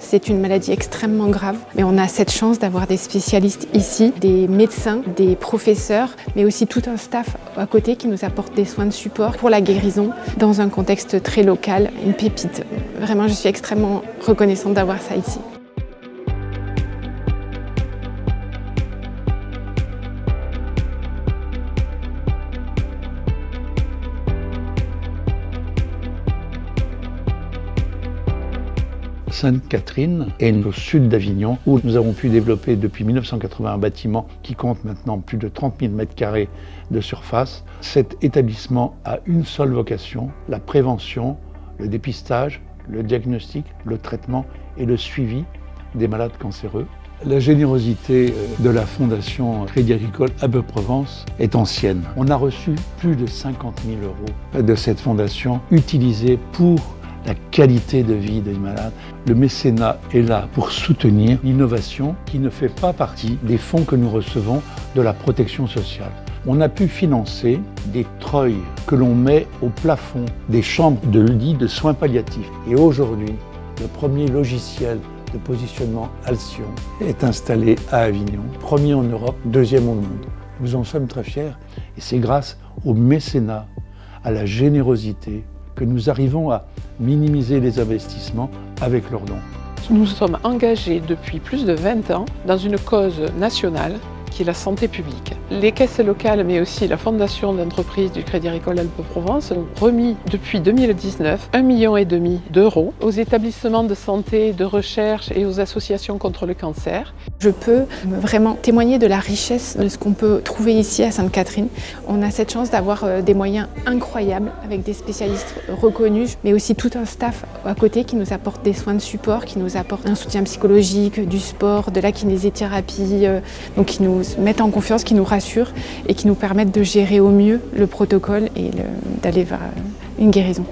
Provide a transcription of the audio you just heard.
c'est une maladie extrêmement grave, mais on a cette chance d'avoir des spécialistes ici, des médecins, des professeurs, mais aussi tout un staff à côté qui nous apporte des soins de support pour la guérison dans un contexte très local, une pépite. Vraiment, je suis extrêmement reconnaissante d'avoir ça ici. Sainte-Catherine est au sud d'Avignon où nous avons pu développer depuis 1980 un bâtiment qui compte maintenant plus de 30 000 m² de surface. Cet établissement a une seule vocation, la prévention, le dépistage, le diagnostic, le traitement et le suivi des malades cancéreux. La générosité de la Fondation Crédit Agricole Alpes-Provence est ancienne. On a reçu plus de 50 000 € de cette fondation utilisée pour la qualité de vie des malades. Le mécénat est là pour soutenir l'innovation qui ne fait pas partie des fonds que nous recevons de la protection sociale. On a pu financer des treuils que l'on met au plafond des chambres de lits de soins palliatifs. Et aujourd'hui, le premier logiciel de positionnement Alcyon est installé à Avignon, premier en Europe, deuxième au monde. Nous en sommes très fiers et c'est grâce au mécénat, à la générosité, que nous arrivons à minimiser les investissements avec leurs dons. Nous sommes engagés depuis plus de 20 ans dans une cause nationale qui est la santé publique. Les caisses locales, mais aussi la fondation d'entreprise du Crédit Agricole Alpes-Provence ont remis depuis 2019 1,5 million d'euros aux établissements de santé, de recherche et aux associations contre le cancer. Je peux vraiment témoigner de la richesse de ce qu'on peut trouver ici à Sainte-Catherine. On a cette chance d'avoir des moyens incroyables avec des spécialistes reconnus, mais aussi tout un staff à côté qui nous apporte des soins de support, qui nous apporte un soutien psychologique, du sport, de la kinésithérapie, donc qui nous mettent en confiance, qui nous rassurent et qui nous permettent de gérer au mieux le protocole et d'aller vers une guérison.